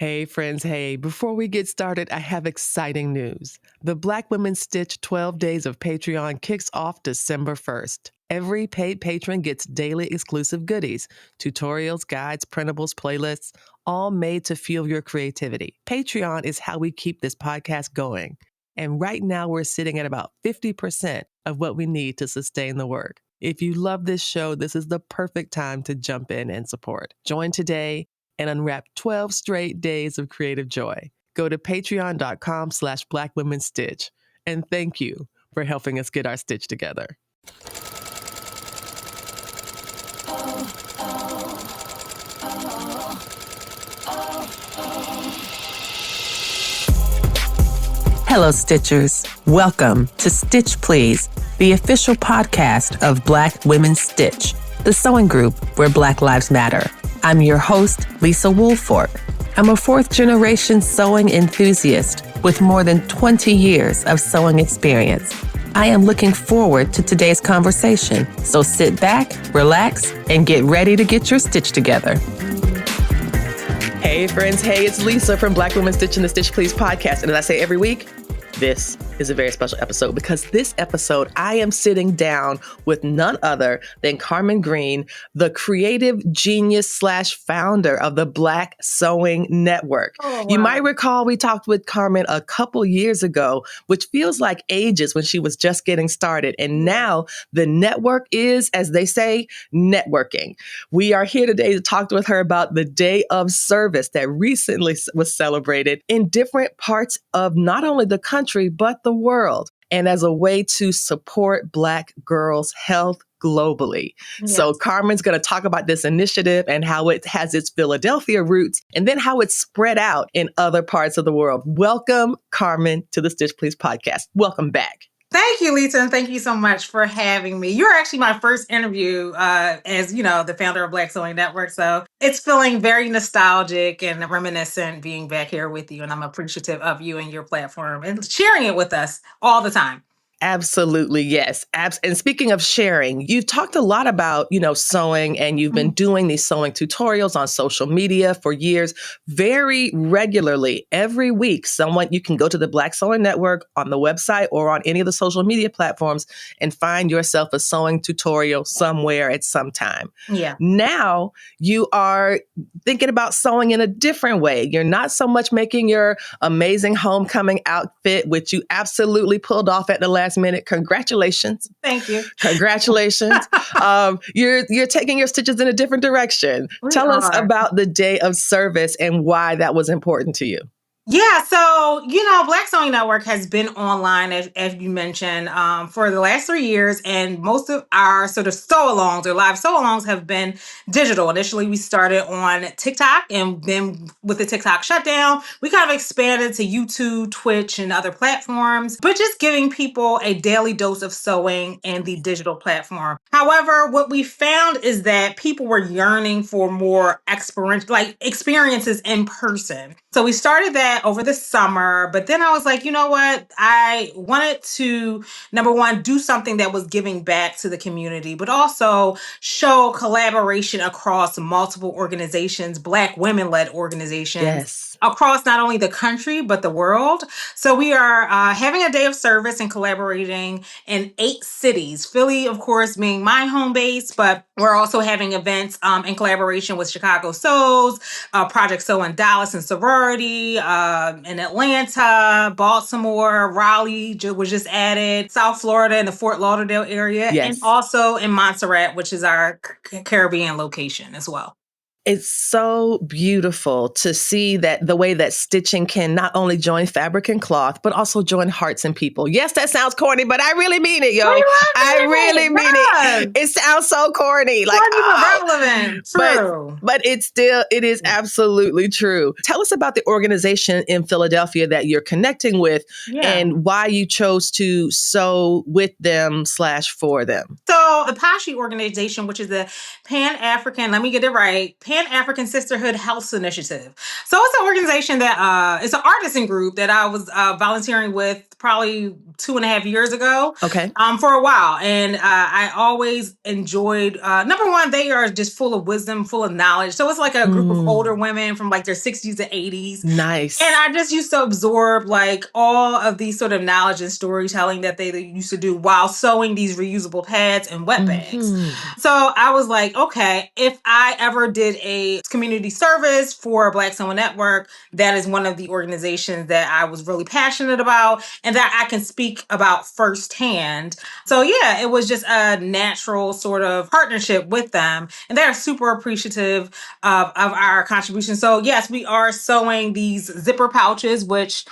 Hey, friends. Hey, before we get started, I have exciting news. The Black Women Stitch 12 Days of Patreon kicks off December 1st. Every paid patron gets daily exclusive goodies, tutorials, guides, printables, playlists, all made to fuel your creativity. Patreon is how we keep this podcast going. And right now we're sitting at about 50% of what we need to sustain the work. If you love this show, this is the perfect time to jump in and support. Join today and unwrap 12 straight days of creative joy. Go to patreon.com/blackwomenstitch. And thank you for helping us get our stitch together. Hello, Stitchers. Welcome to Stitch Please, the official podcast of Black Women Stitch, the sewing group where Black Lives Matter. I'm your host, Lisa Woolfork. I'm a fourth-generation sewing enthusiast with more than 20 years of sewing experience. I am looking forward to today's conversation, so sit back, relax, and get ready to get your stitch together. Hey, friends. Hey, it's Lisa from Black Women Stitch and the Stitch Please podcast. And as I say every week, this is a very special episode because this episode, I am sitting down with none other than Carmen Green, the creative genius / founder of the Black Sewing Network. Oh, wow. You might recall we talked with Carmen a couple years ago, which feels like ages when she was just getting started. And now the network is, as they say, networking. We are here today to talk with her about the Day of Service that recently was celebrated in different parts of not only the country, but the world, and as a way to support Black girls' health globally. Yes. So Carmen's going to talk about this initiative and how it has its Philadelphia roots and then how it's spread out in other parts of the world. Welcome, Carmen, to the Stitch Please podcast. Welcome back. Thank you, Lisa, and thank you so much for having me. You're actually my first interview as, the founder of Black Sewing Network. So it's feeling very nostalgic and reminiscent being back here with you. And I'm appreciative of you and your platform and sharing it with us all the time. Absolutely. Yes. And speaking of sharing, you've talked a lot about, sewing, and you've been doing these sewing tutorials on social media for years, very regularly. Every week, you can go to the Black Sewing Network on the website or on any of the social media platforms and find yourself a sewing tutorial somewhere at some time. Yeah. Now you are thinking about sewing in a different way. You're not so much making your amazing homecoming outfit, which you absolutely pulled off at the last minute. Congratulations. Thank you. Congratulations. You're taking your stitches in a different direction. Tell us about the Day of Service and why that was important to you. Yeah, so, Black Sewing Network has been online, as you mentioned, for the last 3 years, and most of our sort of sew-alongs or live sew-alongs have been digital. Initially, we started on TikTok, and then with the TikTok shutdown, we kind of expanded to YouTube, Twitch, and other platforms, but just giving people a daily dose of sewing and the digital platform. However, what we found is that people were yearning for more experiences in person. So we started that over the summer, but then I was like, you know what? I wanted to, number one, do something that was giving back to the community, but also show collaboration across multiple organizations, Black women-led organizations. Yes. Across not only the country, but the world. So we are having a day of service and collaborating in 8 cities. Philly, of course, being my home base, but we're also having events in collaboration with Chicago Sews, Project Sew in Dallas and Sorority, in Atlanta, Baltimore, Raleigh was just added, South Florida and the Fort Lauderdale area, yes. and also in Montserrat, which is our Caribbean location as well. It's so beautiful to see that the way that stitching can not only join fabric and cloth, but also join hearts and people. Yes, that sounds corny, but I really mean it, yo. I really mean it. It sounds so corny. Like, not even relevant. True. But it is absolutely true. Tell us about the organization in Philadelphia that you're connecting with and why you chose to sew with them / for them. So the PASHI organization, which is the Pan-African, let me get it right, Pan-African Sisterhood Health Initiative. So it's an organization that it's an artisan group that I was volunteering with probably 2.5 years ago. Okay. For a while. And I always enjoyed, number one, they are just full of wisdom, full of knowledge. So it's like a group of older women from like their 60s and 80s. Nice. And I just used to absorb like all of these sort of knowledge and storytelling that they used to do while sewing these reusable pads and wet bags. So I was like, okay, if I ever did a community service for Black Sewing Network, that is one of the organizations that I was really passionate about and that I can speak about firsthand. So yeah, it was just a natural sort of partnership with them. And they're super appreciative of our contribution. So yes, we are sewing these zipper pouches, which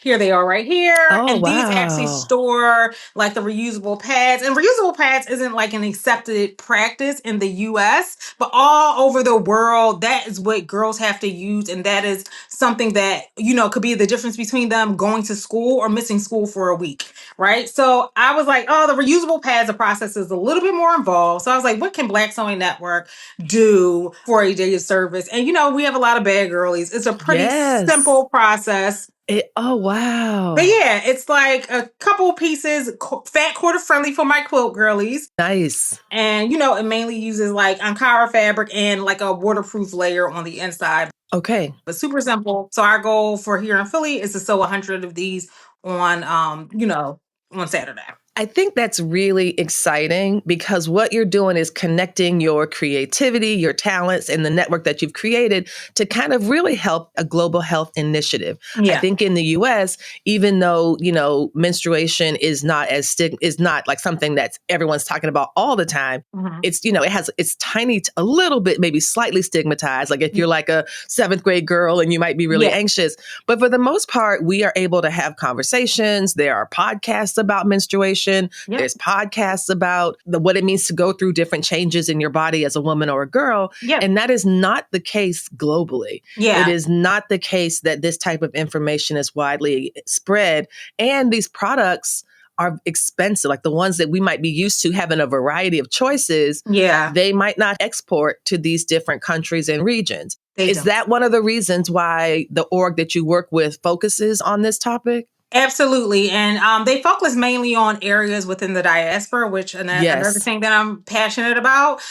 here they are right here. Oh, and these wow. actually store like the reusable pads. And reusable pads isn't like an accepted practice in the US, but all over the world, that is what girls have to use. And that is something that, you know, could be the difference between them going to school or missing school for a week, right? So I was like, oh, the reusable pads, the process is a little bit more involved. So I was like, what can Black Sewing Network do for a day of service? And, you know, we have a lot of bad girlies. It's a pretty simple process. Oh, wow. But yeah, it's like a couple pieces, fat quarter friendly for my quilt girlies. Nice. And, you know, it mainly uses like Ankara fabric and like a waterproof layer on the inside. Okay. But super simple. So our goal for here in Philly is to sew 100 of these on, you know, on Saturday. I think that's really exciting because what you're doing is connecting your creativity, your talents, and the network that you've created to kind of really help a global health initiative. Yeah. I think in the US, even though, you know, menstruation is not is not like something that everyone's talking about all the time. It's, you know, it's tiny, a little bit, maybe slightly stigmatized. Like if you're like a 7th grade girl and you might be really anxious, but for the most part, we are able to have conversations. There are podcasts about menstruation. There's podcasts about what it means to go through different changes in your body as a woman or a girl. And that is not the case globally. It is not the case that this type of information is widely spread. And these products are expensive, like the ones that we might be used to having a variety of choices. They might not export to these different countries and regions. Is that one of the reasons why the org that you work with focuses on this topic? Absolutely. And they focus mainly on areas within the diaspora, which another thing that I'm passionate about.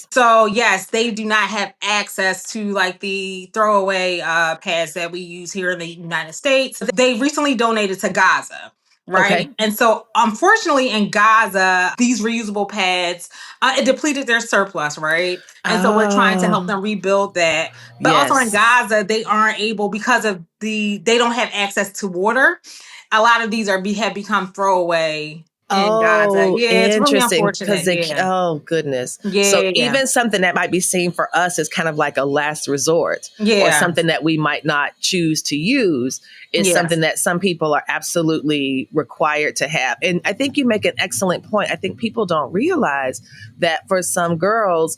So yes, they do not have access to like the throwaway pads that we use here in the United States. They recently donated to Gaza. Right. And so unfortunately in Gaza, these reusable pads, it depleted their surplus. Right. And so we're trying to help them rebuild that. But also in Gaza, they aren't able because of they don't have access to water. A lot of these have become throwaway in Gaza. Yeah, it's really unfortunate. Oh, goodness. So even something that might be seen for us as kind of like a last resort or something that we might not choose to use is something that some people are absolutely required to have. And I think you make an excellent point. I think people don't realize that for some girls,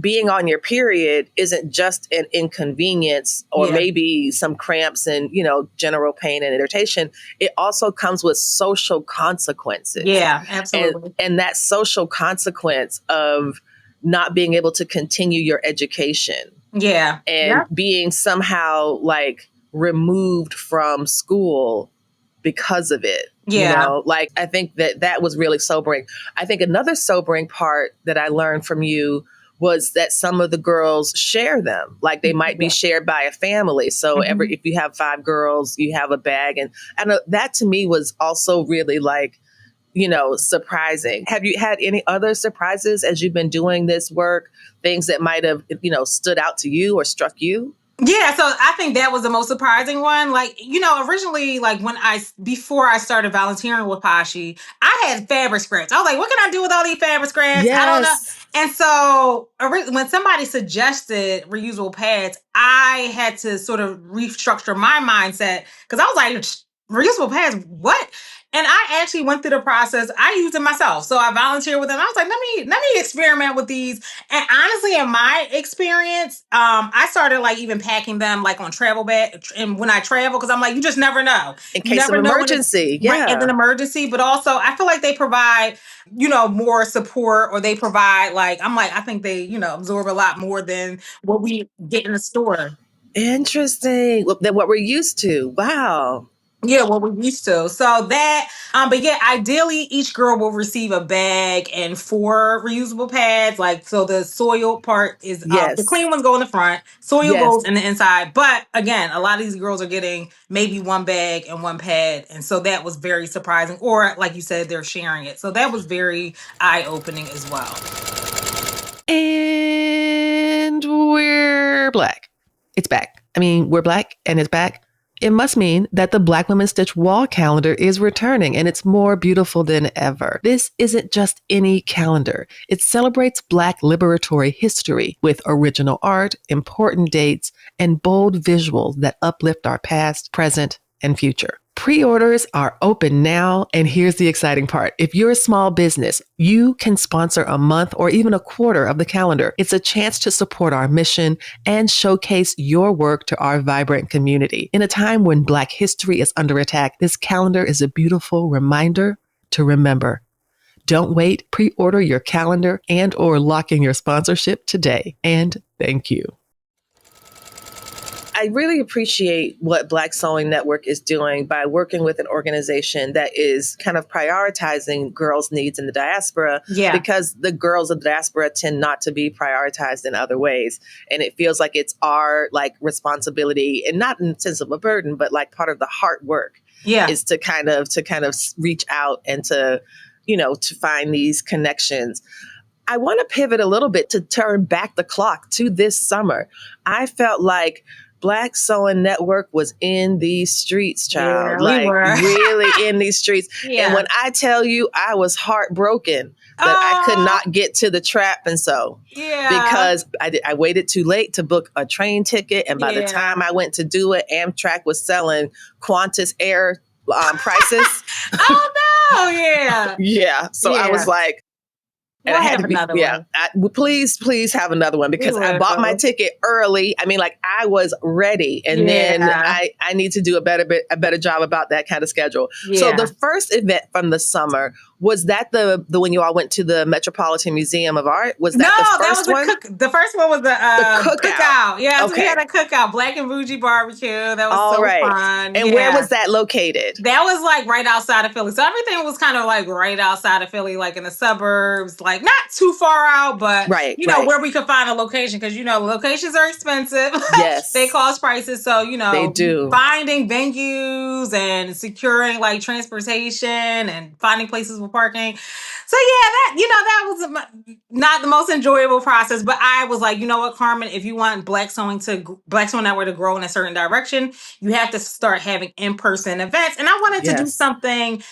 being on your period isn't just an inconvenience or maybe some cramps and, you know, general pain and irritation. It also comes with social consequences. Yeah, absolutely. And that social consequence of not being able to continue your education. And being somehow like removed from school because of it. You know, like I think that was really sobering. I think another sobering part that I learned from you was that some of the girls share them. Like they might be shared by a family. So if you have 5 girls, you have a bag. And that to me was also really like, you know, surprising. Have you had any other surprises as you've been doing this work? Things that might have, you know, stood out to you or struck you? Yeah, so I think that was the most surprising one. Like, you know, originally, like before I started volunteering with Pashi, I had fabric scraps. I was like, what can I do with all these fabric scraps? I don't know. And so when somebody suggested reusable pads, I had to sort of restructure my mindset because I was like, reusable pads, what? And I actually went through the process. I used it myself. So I volunteered with them. I was like, let me experiment with these. And honestly, in my experience, I started like even packing them like on travel bag and when I travel, because I'm like, you just never know. In You case of never know when it's emergency. right as Yeah. an emergency. But also I feel like they provide, more support, or they provide like, I think they, absorb a lot more than what we get in the store. Interesting. Well, than what we're used to. Wow. Yeah, what we used to. So that, but yeah, ideally each girl will receive a bag and 4 reusable pads. Like, so the soil part is, the Yes. clean ones go in the front, soil Yes. goes in the inside. But again, a lot of these girls are getting maybe 1 bag and 1 pad. And so that was very surprising. Or like you said, they're sharing it. So that was very eye-opening as well. And we're Black. It's back. I mean, we're Black and it's back. It must mean that the Black Women Stitch wall calendar is returning and it's more beautiful than ever. This isn't just any calendar. It celebrates Black liberatory history with original art, important dates, and bold visuals that uplift our past, present, and future. Pre-orders are open now, and here's the exciting part. If you're a small business, you can sponsor a month or even a quarter of the calendar. It's a chance to support our mission and showcase your work to our vibrant community. In a time when Black history is under attack, this calendar is a beautiful reminder to remember. Don't wait. Pre-order your calendar and or lock in your sponsorship today. And thank you. I really appreciate what Black Sewing Network is doing by working with an organization that is kind of prioritizing girls' needs in the diaspora, because the girls of the diaspora tend not to be prioritized in other ways. And it feels like it's our responsibility, and not in the sense of a burden, but like part of the hard work is to kind of reach out and to find these connections. I want to pivot a little bit to turn back the clock to this summer. I felt like Black Sewing Network was in these streets, child. Yeah, we were. Really in these streets. Yeah. And when I tell you, I was heartbroken that I could not get to the trap and sew. Yeah. Because I waited too late to book a train ticket. And by the time I went to do it, Amtrak was selling Qantas Air prices. Oh, no. Yeah. Yeah. So I was like, and I had to be, please have another one, because I bought my ticket early. I mean, I was ready, and then I need to do a better job about that kind of schedule. Yeah. So the first event from the summer, was that the when you all went to the Metropolitan Museum of Art? Was that the first one? The first one was the cookout. Yeah, okay. We had a cookout, Black and Bougie Barbecue. That was fun. And where was that located? That was right outside of Philly. So everything was kind of right outside of Philly, in the suburbs, not too far out, but where we could find a location, because locations are expensive. Yes. They cost prices. So, they do. Finding venues and securing transportation and finding places with parking. So that was not the most enjoyable process, but I was like, you know what, Carmen, if you want Black Sewing Network to grow in a certain direction, you have to start having in-person events. And I wanted to do something,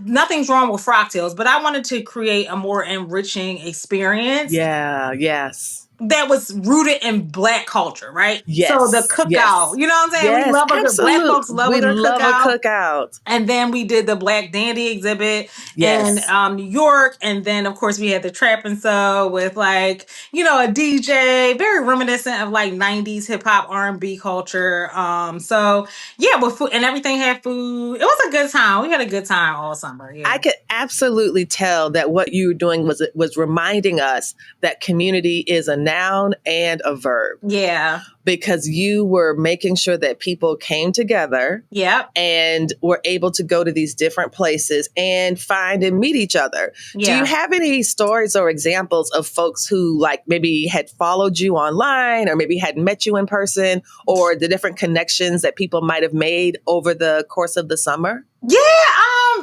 nothing's wrong with frock tails, but I wanted to create a more enriching experience. Yeah, yes. That was rooted in Black culture, right? Yes. So the cookout, you know what I'm saying? Yes, we love Black folks love a cookout. And then we did the Black Dandy exhibit in New York. And then, of course, we had the Trap and Sew with a DJ, very reminiscent of 90s hip hop R&B culture. With food, and everything had food. It was a good time. We had a good time all summer. Yeah. I could absolutely tell that what you were doing was reminding us that community is a noun and a verb. Yeah. Because you were making sure that people came together and were able to go to these different places and find and meet each other. Yeah. Do you have any stories or examples of folks who maybe had followed you online or maybe hadn't met you in person, or the different connections that people might have made over the course of the summer? Yeah,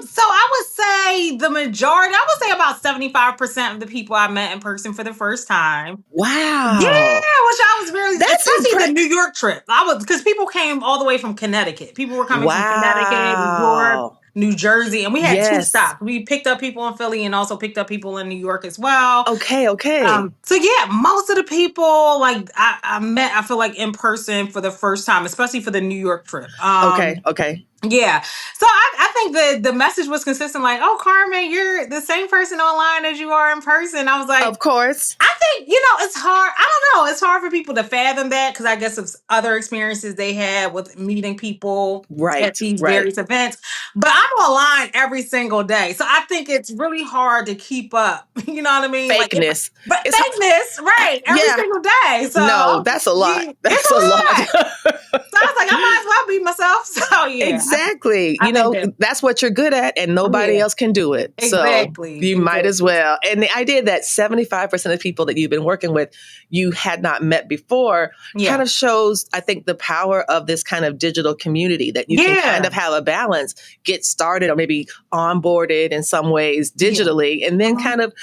so I would say the majority, I would say about 75% of the people I met in person for the first time. Wow. Yeah, which I was really, especially the New York trip. Because people came all the way from Connecticut. People were coming from Connecticut, New York, New Jersey, and we had 2 stops. We picked up people in Philly and also picked up people in New York as well. Okay. So yeah, most of the people I met, I feel in person for the first time, especially for the New York trip. Okay. Yeah. So I think the message was consistent, like, oh, Carmen, you're the same person online as you are in person. I was like, Of course. I think, it's hard. I don't know. It's hard for people to fathom that because I guess of other experiences they had with meeting people at Right, these right. various events. But I'm online every single day. So I think it's really hard to keep up. You know what I mean? Like, Fakeness. but It's fakeness, right? Every yeah. single day. So No, that's a lot. it's That's a a lot. lot. So I was like, I might as well be myself. So yeah, Exactly. I think that, That's what you're good at and nobody yeah, else can do it. So exactly. you might as Exactly. well. And the idea that 75% of people that you've been working with, you had not met before kind Yeah. of shows, I think, the power of this kind of digital community that you can kind Yeah. of have a balance, get started or maybe onboarded in some ways Yeah. digitally, and then Uh-huh. kind of,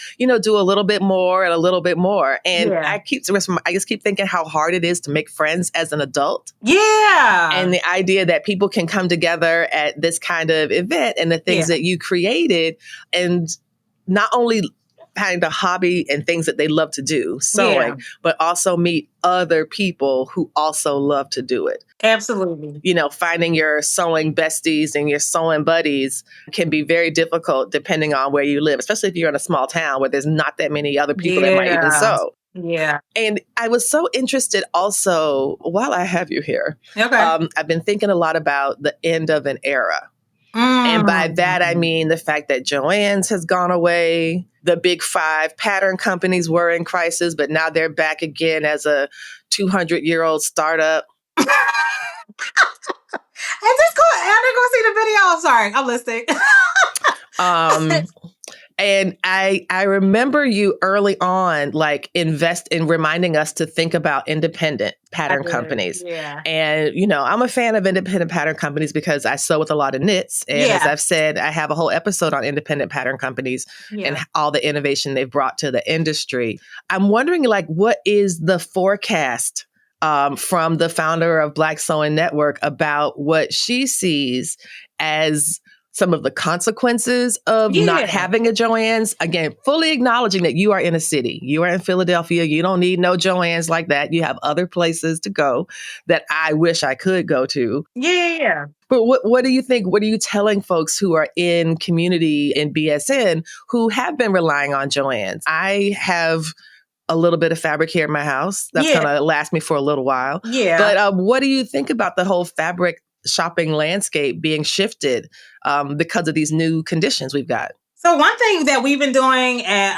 do a little bit more and a little bit more. And Yeah. I just keep thinking how hard it is to make friends as an adult. Yeah. And the idea that people can come together at this kind of event and the things Yeah. that you created, and not only having a hobby and things that they love to do, Yeah. sewing, but also meet other people who also love to do it. Absolutely. Finding your sewing besties and your sewing buddies can be very difficult depending on where you live, especially if you're in a small town where there's not that many other people that might even Yeah. sew. Yeah. And I was so interested also, while I have you here, Okay. I've been thinking a lot about the end of an era. And by that, I Mm. mean the fact that Joann's has gone away. The big five pattern companies were in crisis, but now they're back again as a 200-year-old startup. I didn't go see the video. I'm sorry. I'm listening. And I remember you early on, like invest in reminding us to think about independent I pattern did. companies. Yeah. And, I'm a fan of independent pattern companies because I sew with a lot of knits. And as Yeah. I've said, I have a whole episode on independent pattern companies and Yeah. all the innovation they've brought to the industry. I'm wondering, like, what is the forecast from the founder of Black Sewing Network about what she sees as some of the consequences of not Yeah. having a Joann's? Again, fully acknowledging that you are in a city. You are in Philadelphia. You don't need no Joann's like that. You have other places to go that I wish I could go to. Yeah. But what do you think? What are you telling folks who are in community in BSN who have been relying on Joann's? I have a little bit of fabric here in my house. That's Yeah. going to last me for a little while. Yeah. But what do you think about the whole fabric shopping landscape being shifted because of these new conditions we've got? So one thing that we've been doing at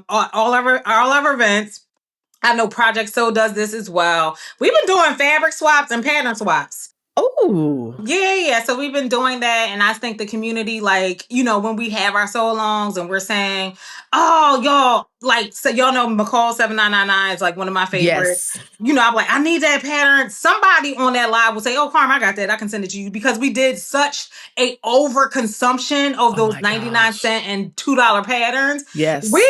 all of our events, I know Project So does this as well. We've been doing fabric swaps and pattern swaps. Oh, Yeah. So we've been doing that. And I think the community, like, when we have our so longs and we're saying, oh, y'all, like, so y'all know McCall 7999 is like one of my favorites. yes. I'm like, I need that pattern. Somebody on that live will say, oh, Carm, I got that. I can send it to you because we did such a overconsumption of Oh those my 99-cent gosh. and $2 patterns. Yes. We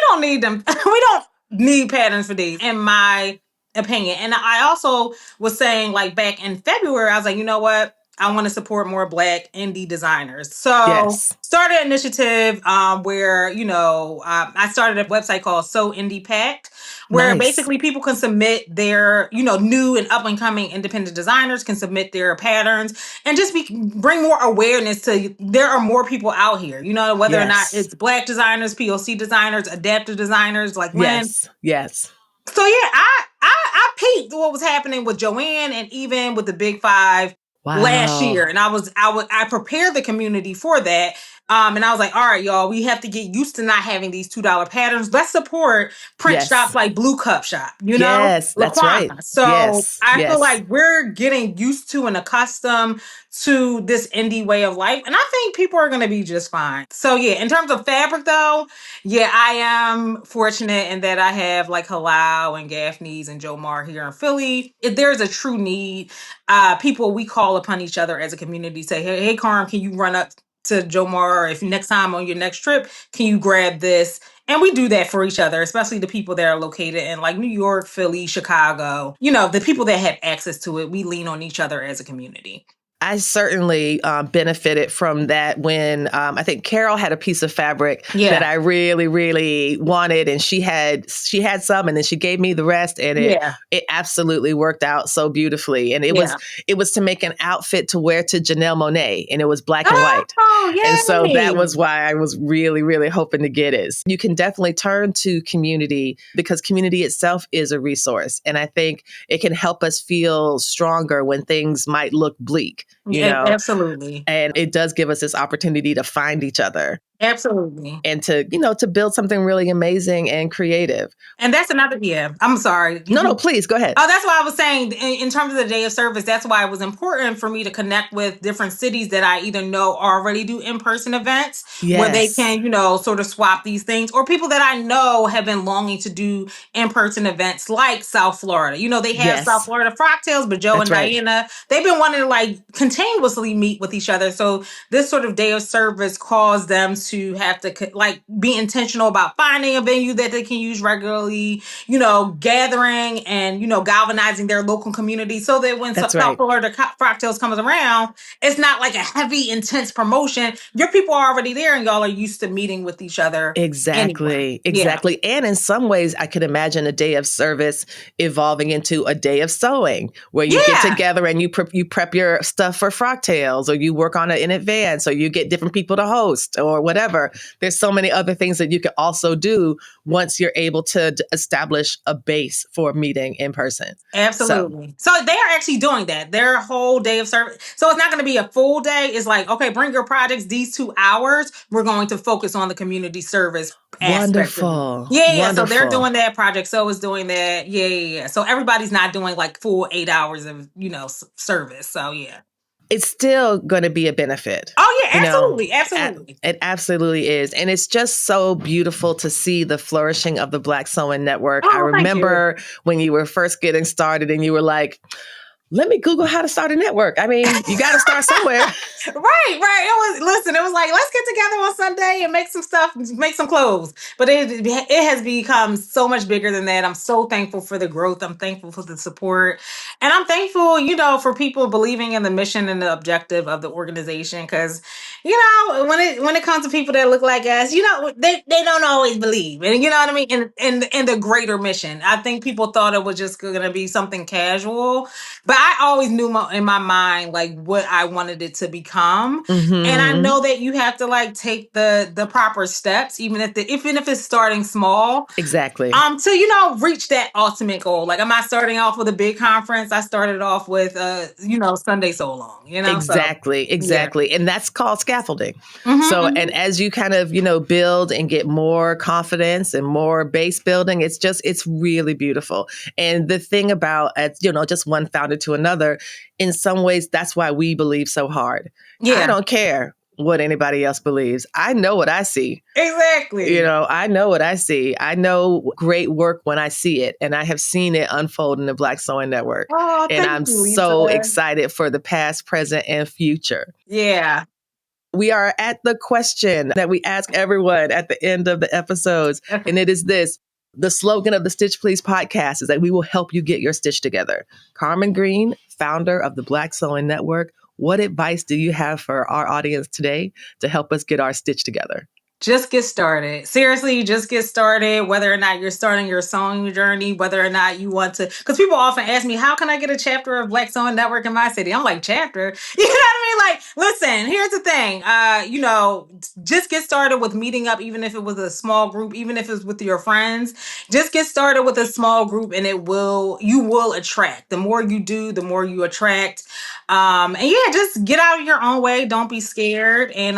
don't need them. We don't need patterns for these, in my opinion. And I also was saying, like, back in February, I was like, you know what? I want to support more Black indie designers. So Yes. started an initiative where, I started a website called So Indie Pact, where Nice. basically people can submit their, new and up and coming independent designers can submit their patterns and just bring more awareness to there are more people out here, whether or not Yes. it's Black designers, POC designers, adaptive designers, like when. Yes. Yes. So yeah, I peeped what was happening with Joann and even with the Big Five last Wow. year, and I prepared the community for that. And I was like, all right, y'all, we have to get used to not having these $2 patterns. Let's support print shops Yes. like Blue Cup Shop, Yes. That's right. LaQuanta. So Yes. I feel Yes. like we're getting used to and accustomed to this indie way of life. And I think people are going to be just fine. So yeah, in terms of fabric though, yeah, I am fortunate in that I have like Halal and Gaffney's and Joe Mar here in Philly. If there's a true need, people, we call upon each other as a community, say, hey, Carm, can you run up to Joe Mar? Or if next time on your next trip, can you grab this? And we do that for each other, especially the people that are located in like New York, Philly, Chicago. The people that have access to it, we lean on each other as a community. I certainly benefited from that when I think Carol had a piece of fabric that Yeah. I really, really wanted, and she had some, and then she gave me the rest, and Yeah. it absolutely worked out so beautifully. And Yeah. it was to make an outfit to wear to Janelle Monáe, and it was black and white. Oh, And so that yay. was why I was really, really hoping to get it. You can definitely turn to community because community itself is a resource. And I think it can help us feel stronger when things might look bleak, Absolutely. and it does give us this opportunity to find each other Absolutely. and to build something really amazing and creative. And that's another, yeah, I'm sorry. No, please go ahead. Oh, that's why I was saying in terms of the day of service, that's why it was important for me to connect with different cities that I either know already do in-person events where they Yes. can, sort of swap these things, or people that I know have been longing to do in-person events like South Florida. They have South Yes. Florida Frocktails, but Joe That's and right. Diana, they've been wanting to like continuously meet with each other. So this sort of day of service caused them to have to like be intentional about finding a venue that they can use regularly, gathering and, galvanizing their local community so that when That's South right. Florida Frocktails comes around, it's not like a heavy, intense promotion. Your people are already there and y'all are used to meeting with each other. Anyway. Exactly. And in some ways, I could imagine a day of service evolving into a day of sewing where you get together and you prep your stuff for Frocktails, or you work on it in advance, or you get different people to host or whatever. There's so many other things that you could also do once you're able to establish a base for meeting in person. Absolutely. So they are actually doing that. Their whole day of service. So it's not going to be a full day. It's like, okay, bring your projects these 2 hours. We're going to focus on the community service aspect of it. Wonderful. Yeah. So they're Wonderful. doing that. Project So is doing that. Yeah. So everybody's not doing like full 8 hours of, service. So yeah. It's still going to be a benefit. Oh yeah, absolutely. Absolutely. It absolutely is. And it's just so beautiful to see the flourishing of the Black Sewing Network. I Oh, thank you. remember when you were first getting started and you were like, let me Google how to start a network. I mean, you got to start somewhere. Right. It was like, let's get together on Sunday and make some stuff, make some clothes. But it has become so much bigger than that. I'm so thankful for the growth. I'm thankful for the support. And I'm thankful, for people believing in the mission and the objective of the organization. Because, when it comes to people that look like us, they don't always believe. And you know what I mean? In the greater mission. I think people thought it was just going to be something casual. But I always knew in my mind like what I wanted it to become. Mm-hmm. And I know that you have to like take the proper steps, even if it's starting small. Exactly. To reach that ultimate goal. Like I'm not starting off with a big conference. I started off with Sunday So Long. Exactly. Yeah. And that's called scaffolding. Mm-hmm, So, mm-hmm. and as you kind of, build and get more confidence and more base building, it's really beautiful. And the thing about, just one founder to another, in some ways, that's why we believe so hard. Yeah. I don't care what anybody else believes. I know what I see. Exactly. I know what I see. I know great work when I see it. And I have seen it unfold in the Black Sewing Network. Oh, and I'm so Lisa. excited for the past, present, and future. Yeah. We are at the question that we ask everyone at the end of the episodes. Okay. And it is this. The slogan of the Stitch Please podcast is that we will help you get your stitch together. Carmen Green, founder of the Black Sewing Network, what advice do you have for our audience today to help us get our stitch together? Just get started. Seriously, just get started. Whether or not you're starting your sewing journey, whether or not you want to, because people often ask me, how can I get a chapter of Black Sewing Network in my city? I'm like, chapter? You know what I mean? Like, listen, here's the thing. Just get started with meeting up, even if it was a small group, even if it's with your friends. Just get started with a small group and you will attract. The more you do, the more you attract. Just get out of your own way. Don't be scared. And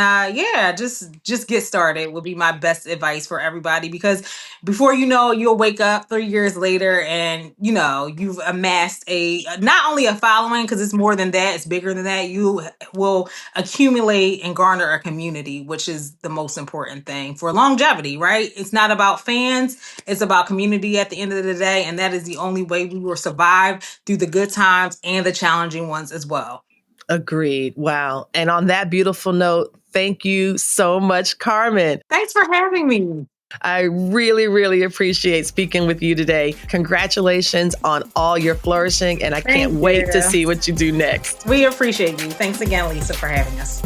just get started would be my best advice for everybody, because before you know, you'll wake up 3 years later and you've amassed not only a following, because it's more than that, it's bigger than that. You will accumulate and garner a community, which is the most important thing for longevity, right? It's not about fans, it's about community at the end of the day, and that is the only way we will survive through the good times and the challenging ones as well. Agreed. Wow. And on that beautiful note, thank you so much, Carmen. Thanks for having me. I really, really appreciate speaking with you today. Congratulations on all your flourishing, and I can't wait to see what you do next. We appreciate you. Thanks again, Lisa, for having us.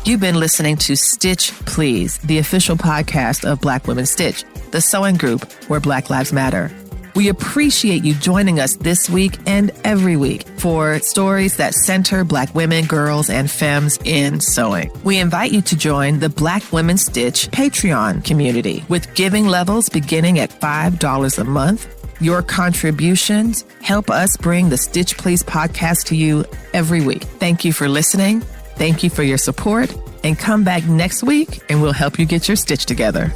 You've been listening to Stitch Please, the official podcast of Black Women Stitch, the sewing group where Black Lives Matter. We appreciate you joining us this week and every week for stories that center Black women, girls, and femmes in sewing. We invite you to join the Black Women Stitch Patreon community with giving levels beginning at $5 a month. Your contributions help us bring the Stitch Please podcast to you every week. Thank you for listening. Thank you for your support, and come back next week and we'll help you get your stitch together.